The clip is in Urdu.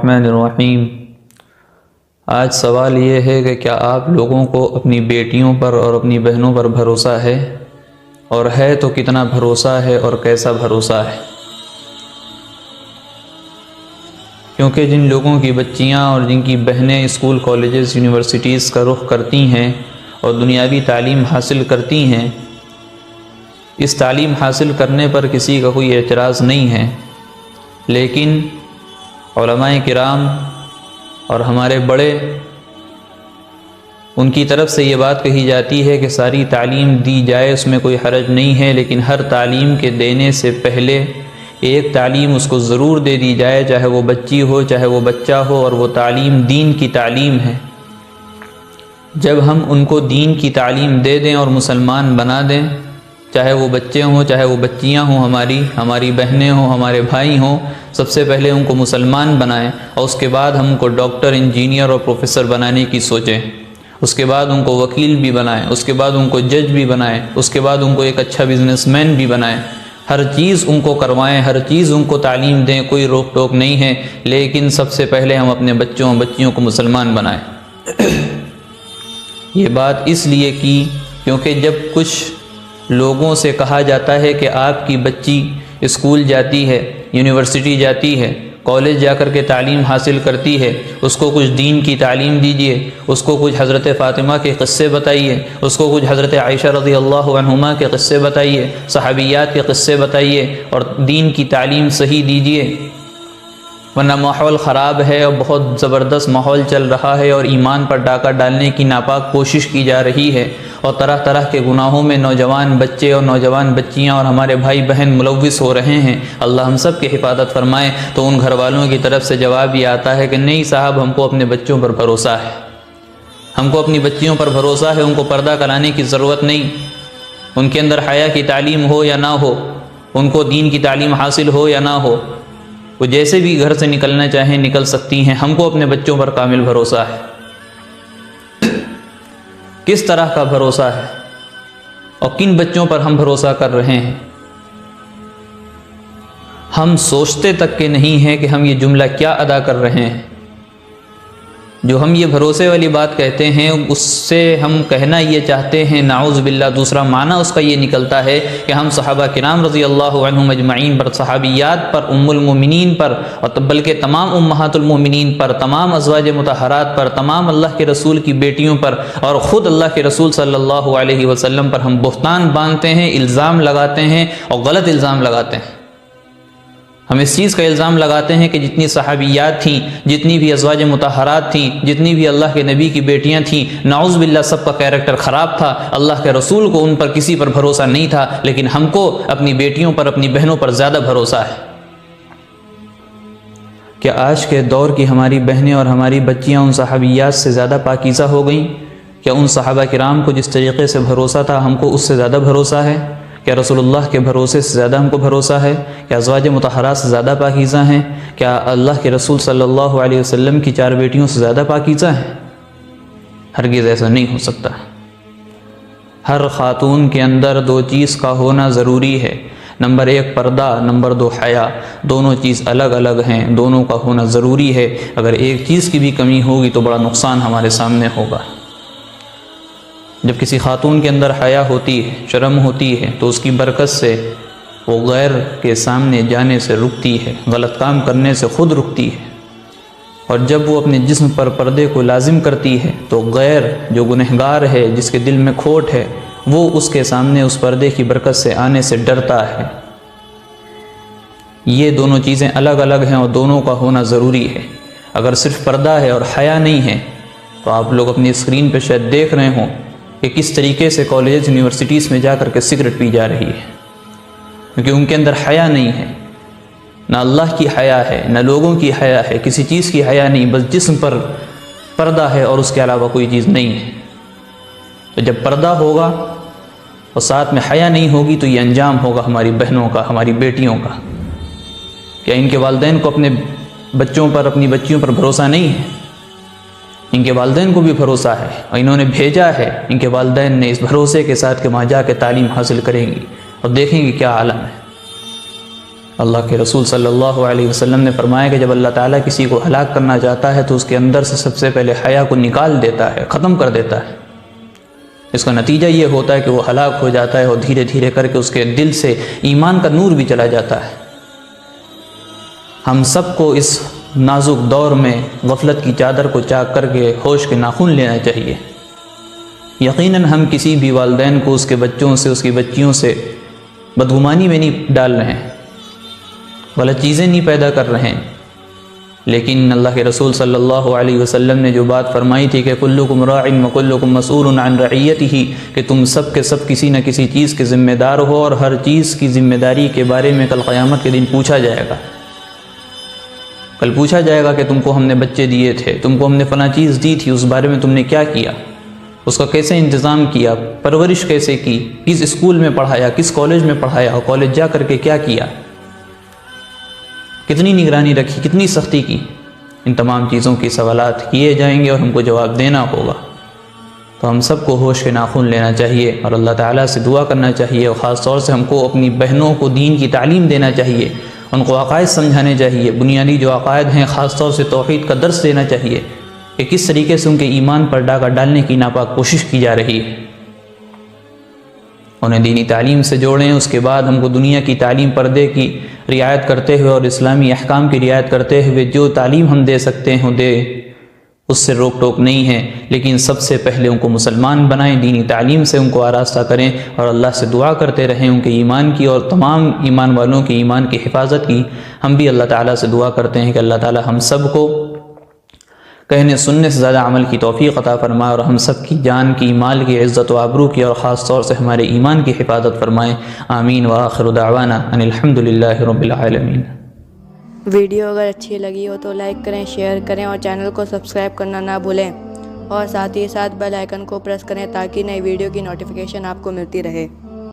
الرحمن الرحیم۔ آج سوال یہ ہے کہ کیا آپ لوگوں کو اپنی بیٹیوں پر اور اپنی بہنوں پر بھروسہ ہے، اور ہے تو کتنا بھروسہ ہے اور کیسا بھروسہ ہے؟ کیونکہ جن لوگوں کی بچیاں اور جن کی بہنیں اسکول، کالجز، یونیورسٹیز کا رخ کرتی ہیں اور دنیاوی تعلیم حاصل کرتی ہیں، اس تعلیم حاصل کرنے پر کسی کا کوئی اعتراض نہیں ہے، لیکن علماء کرام اور ہمارے بڑے، ان کی طرف سے یہ بات کہی جاتی ہے کہ ساری تعلیم دی جائے، اس میں کوئی حرج نہیں ہے، لیکن ہر تعلیم کے دینے سے پہلے ایک تعلیم اس کو ضرور دے دی جائے، چاہے وہ بچی ہو چاہے وہ بچہ ہو، اور وہ تعلیم دین کی تعلیم ہے۔ جب ہم ان کو دین کی تعلیم دے دیں اور مسلمان بنا دیں، چاہے وہ بچے ہوں چاہے وہ بچیاں ہوں، ہماری بہنیں ہوں، ہمارے بھائی ہوں، سب سے پہلے ان کو مسلمان بنائیں، اور اس کے بعد ہم کو ڈاکٹر، انجینئر اور پروفیسر بنانے کی سوچیں، اس کے بعد ان کو وکیل بھی بنائیں، اس کے بعد ان کو جج بھی بنائیں، اس کے بعد ان کو ایک اچھا بزنس مین بھی بنائیں، ہر چیز ان کو کروائیں، ہر چیز ان کو تعلیم دیں، کوئی روک ٹوک نہیں ہے، لیکن سب سے پہلے ہم اپنے بچوں اور بچیوں کو مسلمان بنائیں۔ یہ بات اس لیے کی کیونکہ جب کچھ لوگوں سے کہا جاتا ہے کہ آپ کی بچی اسکول جاتی ہے، یونیورسٹی جاتی ہے، کالج جا کر کے تعلیم حاصل کرتی ہے، اس کو کچھ دین کی تعلیم دیجیے، اس کو کچھ حضرت فاطمہ کے قصے بتائیے، اس کو کچھ حضرت عائشہ رضی اللہ عنہما کے قصے بتائیے، صحابیات کے قصے بتائیے، اور دین کی تعلیم صحیح دیجیے، ورنہ ماحول خراب ہے اور بہت زبردست ماحول چل رہا ہے، اور ایمان پر ڈاکہ ڈالنے کی ناپاک کوشش کی جا رہی ہے، اور طرح طرح کے گناہوں میں نوجوان بچے اور نوجوان بچیاں اور ہمارے بھائی بہن ملوث ہو رہے ہیں۔ اللہ ہم سب کی حفاظت فرمائے۔ تو ان گھر والوں کی طرف سے جواب یہ آتا ہے کہ نہیں صاحب، ہم کو اپنے بچوں پر بھروسہ ہے، ہم کو اپنی بچیوں پر بھروسہ ہے، ان کو پردہ کرانے کی ضرورت نہیں، ان کے اندر حیا کی تعلیم ہو یا نہ ہو، ان کو دین کی تعلیم حاصل ہو یا نہ ہو، وہ جیسے بھی گھر سے نکلنا چاہیں نکل سکتی ہیں، ہم کو اپنے بچوں پر کامل بھروسہ ہے۔ کس طرح کا بھروسہ ہے اور کن بچوں پر ہم بھروسہ کر رہے ہیں؟ ہم سوچتے تک کہ نہیں ہیں کہ ہم یہ جملہ کیا ادا کر رہے ہیں۔ جو ہم یہ بھروسے والی بات کہتے ہیں، اس سے ہم کہنا یہ چاہتے ہیں، نعوذ باللہ دوسرا معنی اس کا یہ نکلتا ہے کہ ہم صحابہ کرام رضی اللہ عنہم اجمعین پر، صحابیات پر، ام المومنین پر، اور بلکہ تمام امہات المومنین پر، تمام ازواج مطہرات پر، تمام اللہ کے رسول کی بیٹیوں پر، اور خود اللہ کے رسول صلی اللہ علیہ وسلم پر ہم بہتان باندھتے ہیں، الزام لگاتے ہیں، اور غلط الزام لگاتے ہیں۔ ہم اس چیز کا الزام لگاتے ہیں کہ جتنی صحابیات تھیں، جتنی بھی ازواج مطہرات تھیں، جتنی بھی اللہ کے نبی کی بیٹیاں تھیں، نعوذ باللہ سب کا کیریکٹر خراب تھا، اللہ کے رسول کو ان پر کسی پر بھروسہ نہیں تھا، لیکن ہم کو اپنی بیٹیوں پر، اپنی بہنوں پر زیادہ بھروسہ ہے۔ کیا آج کے دور کی ہماری بہنیں اور ہماری بچیاں ان صحابیات سے زیادہ پاکیزہ ہو گئیں؟ کیا ان صحابہ کرام کو جس طریقے سے بھروسہ تھا ہم کو اس سے زیادہ بھروسہ ہے؟ کیا رسول اللہ کے بھروسے سے زیادہ ہم کو بھروسہ ہے؟ کیا ازواج مطہرات سے زیادہ پاکیزہ ہیں؟ کیا اللہ کے رسول صلی اللہ علیہ وسلم کی 4 بیٹیوں سے زیادہ پاکیزہ ہیں؟ ہرگز ایسا نہیں ہو سکتا۔ ہر خاتون کے اندر 2 چیز کا ہونا ضروری ہے، نمبر 1 پردہ، نمبر 2 حیا۔ دونوں چیز الگ الگ ہیں، دونوں کا ہونا ضروری ہے۔ اگر ایک چیز کی بھی کمی ہوگی تو بڑا نقصان ہمارے سامنے ہوگا۔ جب کسی خاتون کے اندر حیا ہوتی ہے، شرم ہوتی ہے، تو اس کی برکت سے وہ غیر کے سامنے جانے سے رکتی ہے، غلط کام کرنے سے خود رکتی ہے، اور جب وہ اپنے جسم پر پردے کو لازم کرتی ہے تو غیر جو گنہگار ہے، جس کے دل میں کھوٹ ہے، وہ اس کے سامنے اس پردے کی برکت سے آنے سے ڈرتا ہے۔ یہ دونوں چیزیں الگ الگ ہیں اور دونوں کا ہونا ضروری ہے۔ اگر صرف پردہ ہے اور حیا نہیں ہے تو آپ لوگ اپنی اسکرین پہ شاید دیکھ رہے ہوں کہ کس طریقے سے کالجز، یونیورسٹیز میں جا کر کے سگریٹ پی جا رہی ہے، کیونکہ ان کے اندر حیا نہیں ہے، نہ اللہ کی حیا ہے، نہ لوگوں کی حیا ہے، کسی چیز کی حیا نہیں، بس جسم پر پردہ ہے اور اس کے علاوہ کوئی چیز نہیں ہے۔ تو جب پردہ ہوگا اور ساتھ میں حیا نہیں ہوگی تو یہ انجام ہوگا ہماری بہنوں کا، ہماری بیٹیوں کا۔ کیا ان کے والدین کو اپنے بچوں پر، اپنی بچیوں پر بھروسہ نہیں ہے؟ ان کے والدین کو بھی بھروسہ ہے، اور انہوں نے بھیجا ہے ان کے والدین نے اس بھروسے کے ساتھ کہ وہاں جا کے تعلیم حاصل کریں گی اور دیکھیں گی کیا عالم ہے۔ اللہ کے رسول صلی اللہ علیہ وسلم نے فرمایا کہ جب اللہ تعالیٰ کسی کو ہلاک کرنا چاہتا ہے تو اس کے اندر سے سب سے پہلے حیا کو نکال دیتا ہے، ختم کر دیتا ہے۔ اس کا نتیجہ یہ ہوتا ہے کہ وہ ہلاک ہو جاتا ہے اور دھیرے دھیرے کر کے اس کے دل سے ایمان کا نور بھی چلا جاتا ہے۔ ہم سب کو اس نازک دور میں غفلت کی چادر کو چاک کر کے ہوش کے ناخن لینا چاہیے۔ یقیناً ہم کسی بھی والدین کو اس کے بچوں سے، اس کی بچیوں سے بدگمانی میں نہیں ڈال رہے ہیں، غلط چیزیں نہیں پیدا کر رہے ہیں، لیکن اللہ کے رسول صلی اللہ علیہ وسلم نے جو بات فرمائی تھی کہ کلکم راع وکلکم مسئول عن رعیتہ، کہ تم سب کے سب کسی نہ کسی چیز کے ذمہ دار ہو اور ہر چیز کی ذمہ داری کے بارے میں کل قیامت کے دن پوچھا جائے گا۔ کل پوچھا جائے گا کہ تم کو ہم نے بچے دیے تھے، تم کو ہم نے فلاں چیز دی تھی، اس بارے میں تم نے کیا کیا، اس کا کیسے انتظام کیا، پرورش کیسے کی، کس اسکول میں پڑھایا، کس کالج میں پڑھایا، اور کالج جا کر کے کیا کیا، کتنی نگرانی رکھی، کتنی سختی کی۔ ان تمام چیزوں کی سوالات کیے جائیں گے اور ہم کو جواب دینا ہوگا۔ تو ہم سب کو ہوش کے ناخن لینا چاہیے اور اللہ تعالیٰ سے دعا کرنا چاہیے، اور خاص طور سے ہم کو اپنی بہنوں کو دین کی تعلیم دینا چاہیے، ان کو عقائد سمجھانے چاہیے، بنیادی جو عقائد ہیں خاص طور سے توحید کا درس دینا چاہیے کہ کس طریقے سے ان کے ایمان پر ڈاکہ ڈالنے کی ناپاک کوشش کی جا رہی ہے۔ انہیں دینی تعلیم سے جوڑیں، اس کے بعد ہم کو دنیا کی تعلیم پردے کی رعایت کرتے ہوئے اور اسلامی احکام کی رعایت کرتے ہوئے جو تعلیم ہم دے سکتے ہیں دے، اس سے روک ٹوک نہیں ہے، لیکن سب سے پہلے ان کو مسلمان بنائیں، دینی تعلیم سے ان کو آراستہ کریں اور اللہ سے دعا کرتے رہیں ان کے ایمان کی اور تمام ایمان والوں کے ایمان کی حفاظت کی۔ ہم بھی اللہ تعالیٰ سے دعا کرتے ہیں کہ اللہ تعالیٰ ہم سب کو کہنے سننے سے زیادہ عمل کی توفیق عطا فرمائے اور ہم سب کی جان کی، مال کی، عزت و آبرو کی اور خاص طور سے ہمارے ایمان کی حفاظت فرمائے۔ آمین وآخر دعوانا ان الحمد للہ رب العالمین۔ ویڈیو اگر اچھی لگی ہو تو لائک کریں، شیئر کریں اور چینل کو سبسکرائب کرنا نہ بھولیں، اور ساتھ ہی ساتھ بیل آئیکن کو پریس کریں تاکہ نئی ویڈیو کی نوٹیفیکیشن آپ کو ملتی رہے۔